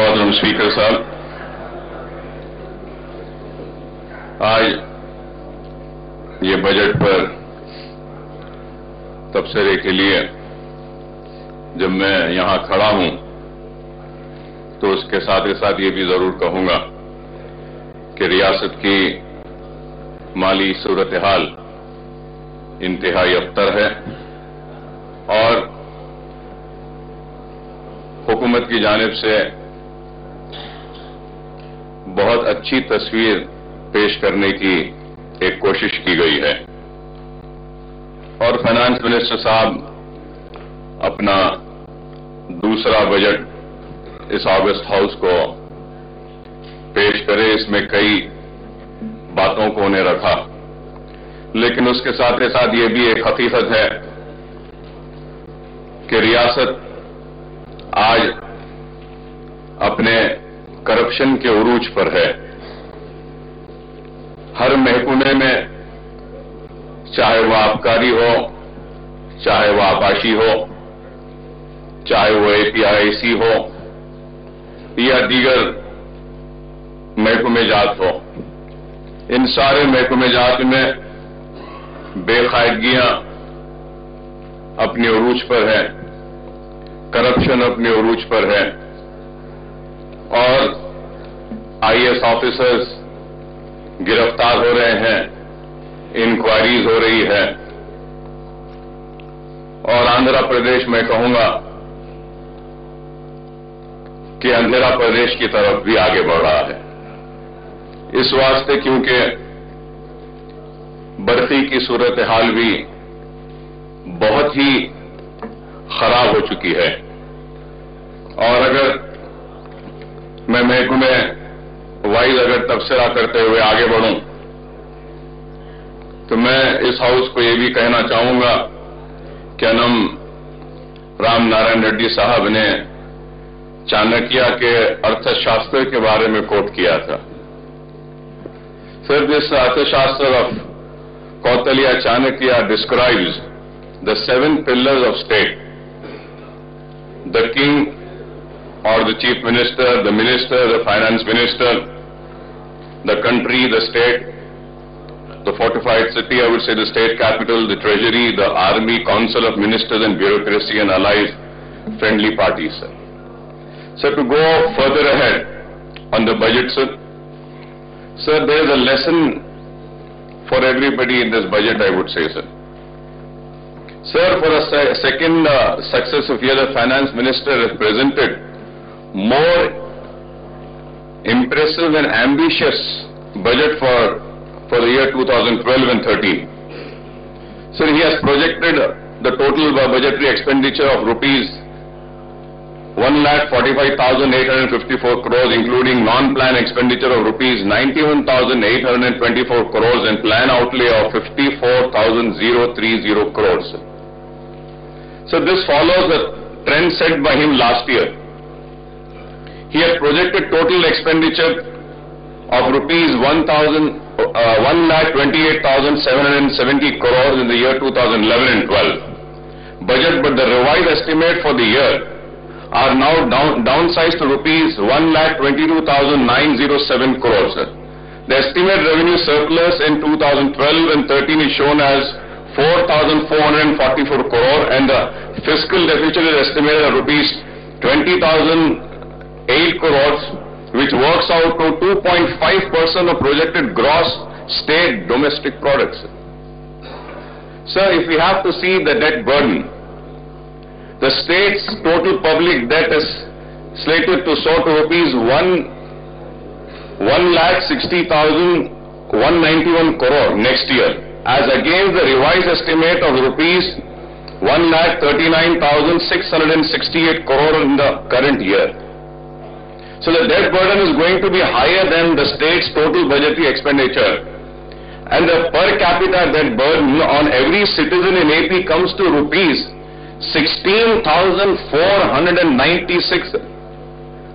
मोहतरम स्पीकर साहब, आज ये बजट पर तबसरे के लिए जब मैं यहां खड़ा हूं तो उसके साथ ही साथ ये भी जरूर कहूंगा कि रियासत की माली सूरत हाल इंतहाई अबतर है और हुकूमत की जानिब से बहुत अच्छी तस्वीर पेश करने की एक कोशिश की गई है और फाइनेंस मिनिस्टर साहब अपना दूसरा बजट इस ऑगस्ट हाउस को पेश करे, इसमें कई बातों को उन्हें रखा, लेकिन उसके साथ ही साथ ये भी एक हकीकत है कि रियासत आज अपने करप्शन के उरूज पर है। हर महकमे में, चाहे वह आबकारी हो, चाहे वह आबाशी हो, चाहे वह APIC हो या दीगर महकमे जात हो, इन सारे महकमे जात में बेकायदगियां अपने उरूज पर है, करप्शन अपने उरूज पर है और IAS ऑफिसर्स गिरफ्तार हो रहे हैं, इंक्वायरीज हो रही है और आंध्र प्रदेश में कहूंगा कि अंधेरा प्रदेश की तरफ भी आगे बढ़ रहा है। इस वास्ते क्योंकि बर्फी की सूरत हाल भी बहुत ही खराब हो चुकी है और अगर मैं महकमे वाइज अगर तबसरा करते हुए आगे बढ़ूं तो मैं इस हाउस को ये भी कहना चाहूंगा कि अनम राम नारायण रेड्डी साहब ने चाणक्य के अर्थशास्त्र के बारे में कोट किया था। सर, दिस अर्थशास्त्र of Kautilya Chanakya describes the 7 pillars of state: the king or the chief minister, the minister, the finance minister, the country, the state, the fortified city, I would say the state capital, the treasury, the army, council of ministers and bureaucracy and allied friendly parties, sir. So to go further ahead on the budget, sir, there is a lesson for everybody in this budget, I would say, sir. Sir, for a second successive year, the finance minister has presented more impressive and ambitious budget for the year 2012 and 13. Sir, he has projected the total budgetary expenditure of rupees 1,45,854 crores, including non-plan expenditure of rupees 91,824 crores and plan outlay of 54,030 crores. So this follows the trend set by him last year. He has projected total expenditure of rupees 1,28,770 crores in the year 2011 and 12 budget, but the revised estimate for the year are now downsized to rupees 1,22,907 crores. The estimated revenue surplus in 2012 and 13 is shown as 4,444 crore and the fiscal deficit is estimated at rupees 20,008 crores, which works out to 2.5% of projected gross state domestic product. Sir, if we have to see the debt burden, the state's total public debt is slated to soar to rupees 1,60,191 crore next year, as against the revised estimate of rupees 1,39,668 crore in the current year. So the debt burden is going to be higher than the state's total budgetary expenditure, and the per capita debt burden on every citizen in AP comes to rupees 16,496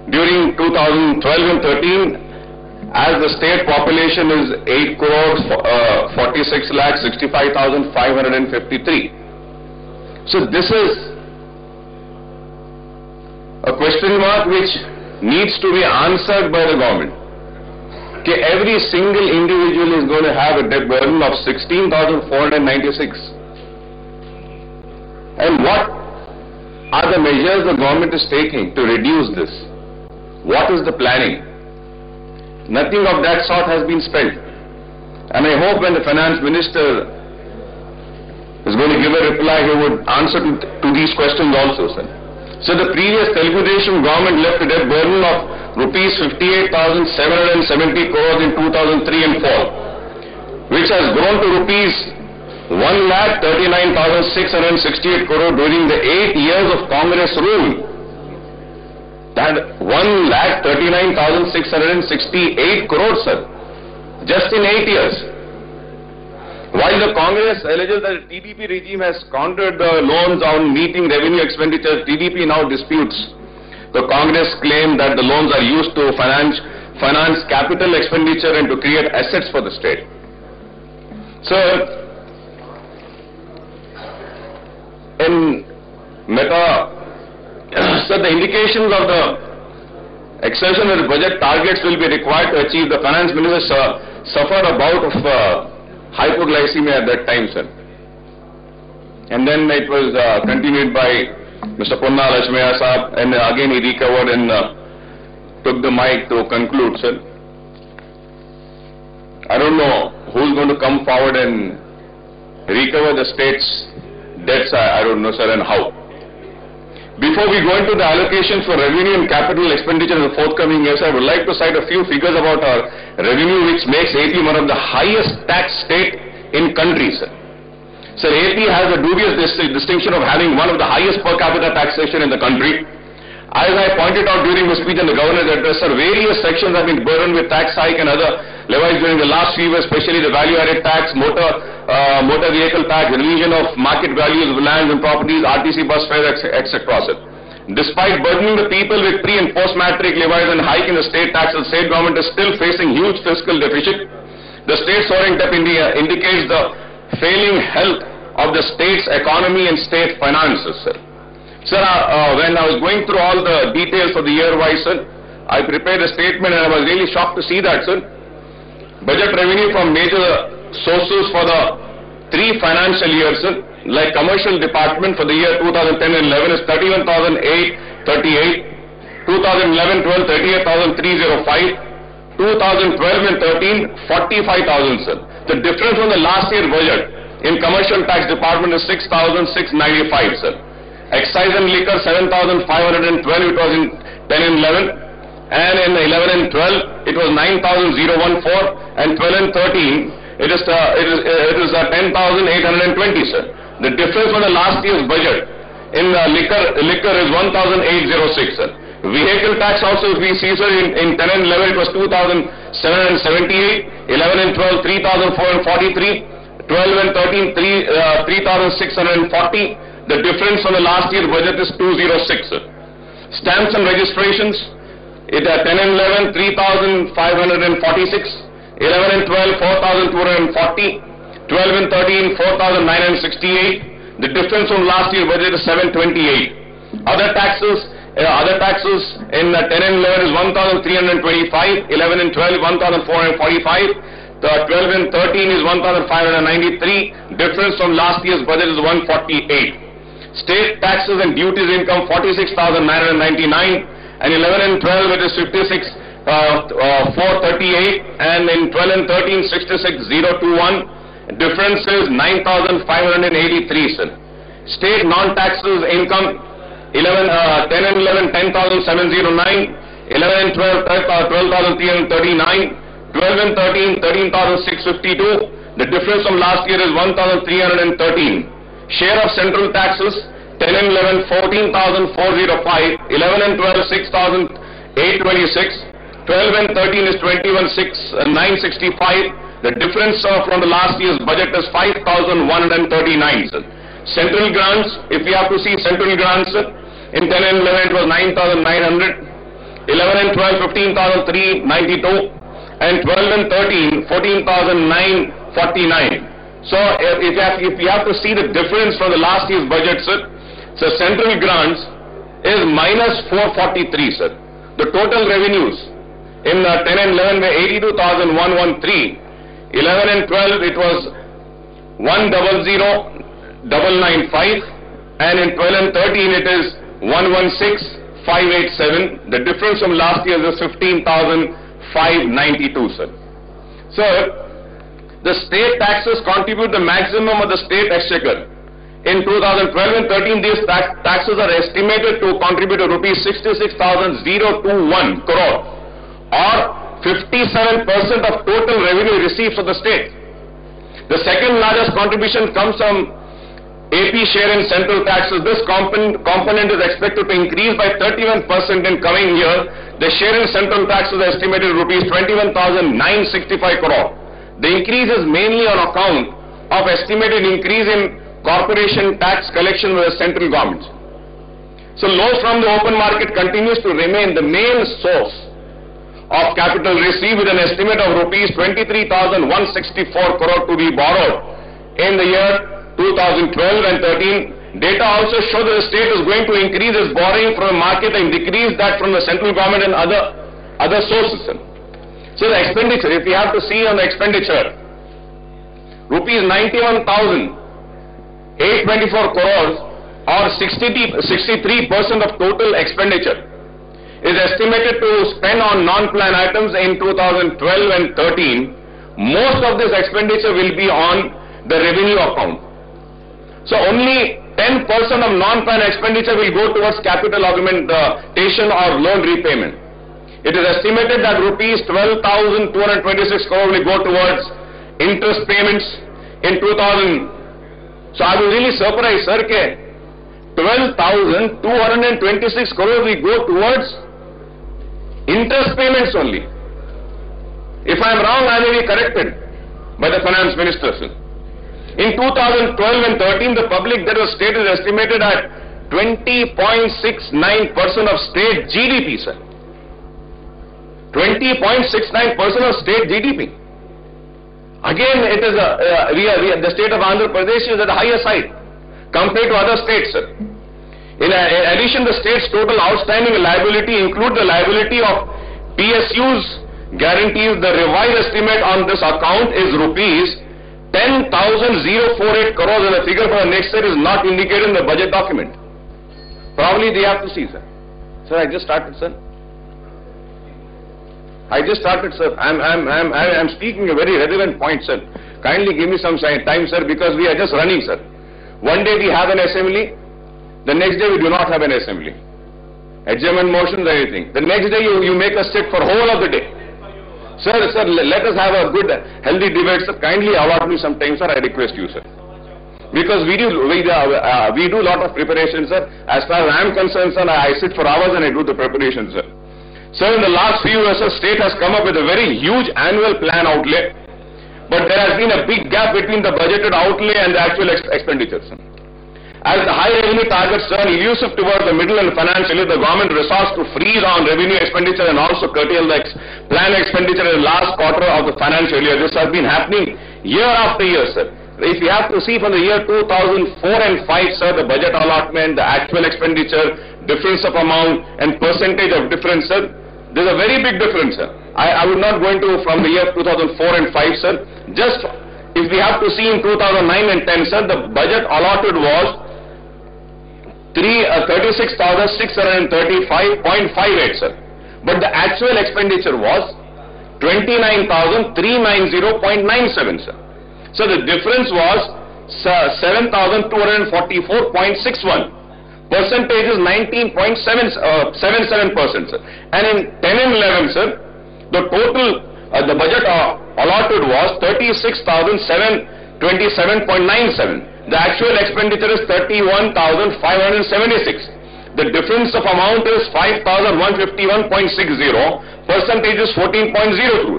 during 2012 and 13, as the state population is 8 crores 46 lakh 65,553. So this is a question mark which needs to be answered by the government. Okay, every single individual is going to have a debt burden of 16,496. And what are the measures the government is taking to reduce this? What is the planning? Nothing of that sort has been spelled. And I hope when the finance minister is going to give a reply, he would answer to these questions also, sir. So the previous Telugu Desam government left a debt burden of rupees 58,770 crores in 2003 and 4, which has grown to rupees 1,39,668 crores during the 8 years of Congress rule. That 1,39,668 crores, sir, just in 8 years. While the Congress alleges that the TDP regime has squandered the loans on meeting revenue expenditures, TDP now disputes. The Congress claim that the loans are used to finance capital expenditure and to create assets for the state. So, in so the indications of the exertion of the budget targets will be required to achieve. The finance minister suffered a bout of hypoglycemia at that time, sir. And then it was continued by Mr. Punna Lachmaya Saab, and again he recovered and took the mic to conclude, sir. I don't know who's going to come forward and recover the state's debts, I don't know, sir, and how. Before we go into the allocations for revenue and capital expenditure in the forthcoming years, I would like to cite a few figures about our revenue, which makes AP one of the highest tax state in country, sir. Sir, AP has a dubious distinction of having one of the highest per capita taxation in the country. As I pointed out during the speech and the governor's address, sir, various sections have been burdened with tax hike and other levies during the last few years, especially the value-added tax, motor vehicle tax, revision of market values of lands and properties, RTC bus fares, etc. Despite burdening the people with pre- and post-matric levies and hike in the state taxes, the state government is still facing huge fiscal deficit. The state soaring debt indicates the failing health of the state's economy and state finances, sir. Sir, when I was going through all the details of the year-wise, sir, I prepared a statement and I was really shocked to see that, sir. Budget revenue from major sources for the 3 financial years, sir, like commercial department for the year 2010 and 11 is 31,838, 2011-12 38,305, 2012 and 13 45,000, sir. The difference from the last year budget in commercial tax department is 6,695, sir. Excise and liquor 7,512, it was in 10 and 11, and in 11 and 12 it was 9,014, and 12 and 13 it is 10,820, sir. The difference from the last year's budget in liquor is 1,806, sir. Vehicle tax also, if we see, sir, in 10 and 11 it was 2,778, 11 and 12 3,443, 12 and 13 3,640. The difference from the last year's budget is 206, sir. Stamps and registrations, it 10 and 11 3,546, 11 and 12 4,240, 12 and 13 4,968. The difference from last year's budget is 728. Other taxes in 10 and 11 is 1,325, 11 and 12 1,445, the 12 and 13 is 1,593. Difference from last year's budget is 148. State taxes and duties income 46,999, and 11 and 12 it is 56,438, and in 12 and 13 66,021. Difference is 9,583, sir. State non-taxes income 10 and 11 10,709, 11 and 12 12,339, 12 and 13 13,652. The difference from last year is 1,313. Share of central taxes 10 and 11 14,405, 11 and 12 6,826, 12 and 13 is 21,965. The difference from the last year's budget is 5,139, sir. Central grants, if we have to see central grants, sir, in 10 and 11 it was 9,900, 11 and 12 15,392, and 12 and 13 14,949. So if you have to see the difference from the last year's budget, sir, so central grants is minus 443, sir. The total revenues in 10 and 11 were 82,113. 11 and 12 it was 100,995, and in 12 and 13 it is 116,587. The difference from last year is 15,592, sir. Sir, the state taxes contribute the maximum of the state exchequer. In 2012 and 13, these taxes are estimated to contribute to rupees 66,021 crore, or 57% of total revenue received from the state. The second largest contribution comes from AP share in central taxes. This component is expected to increase by 31% in coming year. The share in central taxes is estimated rupees 21,965 crore. The increase is mainly on account of estimated increase in corporation tax collection with the central government. So loans from the open market continues to remain the main source of capital received, with an estimate of rupees 23,164 crore to be borrowed in the year 2012 and 13. Data also show that the state is going to increase its borrowing from the market and decrease that from the central government and other sources. So the expenditure, if you have to see on the expenditure, rupees 91,824 crores, or 63% of total expenditure, is estimated to spend on non-plan items in 2012 and 13. Most of this expenditure will be on the revenue account. So only 10% of non-plan expenditure will go towards capital augmentation or loan repayment. It is estimated that rupees 12,226 crore will go towards interest payments in 2000. So I was really surprised, sir, that 12,226 crore will go towards interest payments only. If I am wrong, I may be corrected by the finance minister, sir. In 2012 and 13, the public debt of state is estimated at 20.69% of state GDP, sir. 20.69% of state GDP. Again, it is the state of Andhra Pradesh is at the higher side compared to other states, sir. In addition, the state's total outstanding liability includes the liability of PSUs guarantees. The revised estimate on this account is rupees 10,048 crores, and the figure for the next year is not indicated in the budget document. Probably they have to see, sir. Sir, I just started, sir. I'm speaking a very relevant point, sir. Kindly give me some time, sir, because we are just running, sir. One day we have an assembly. The next day we do not have an assembly. Adjournment motions, everything. The next day you make us sit for whole of the day. Sir, let us have a good, healthy debate, sir. Kindly award me some time, sir. I request you, sir. Because we do a lot of preparation, sir. As far as I am concerned, sir, I sit for hours and I do the preparation, sir. Sir, in the last few years, the state has come up with a very huge annual plan outlay, but there has been a big gap between the budgeted outlay and the actual expenditure, sir. As the high revenue targets turn elusive towards the middle and financial year, the government resorts to freeze on revenue expenditure and also curtail the planned expenditure in the last quarter of the financial year. This has been happening year after year, sir. If you have to see from the year 2004 and 5, sir, the budget allotment, the actual expenditure, difference of amount and percentage of difference, sir, there's a very big difference, sir. I would not go into from the year 2004 and 5, sir. Just if we have to see in 2009 and 10, sir, the budget allotted was 36,635.58, sir. But the actual expenditure was 29,390.97, sir. So the difference was 7,244.61. Percentage is 19.77%, sir. And in 10 and 11, sir, the total, the budget allotted was 36,727.97. The actual expenditure is 31,576. The difference of amount is 5,151.60. Percentage is 14.02,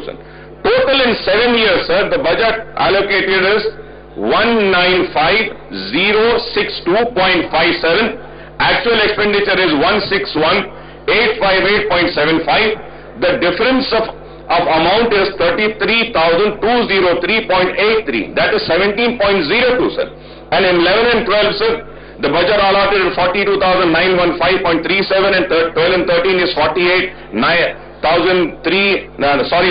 sir. Total in 7 years, sir, the budget allocated is 195,062.57. Actual expenditure is 161,858.75. The difference of amount is 33,203.83. That is 17.02, sir. And in 11 and 12, sir, The budget allotted is 42,915.37 and 12 and 13 is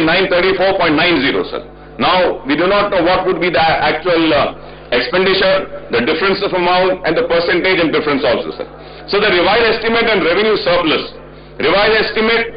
934.90, sir. Now, we do not know what would be the actual expenditure, the difference of amount and the percentage and difference also, sir. So the revised estimate and revenue surplus. Revised estimate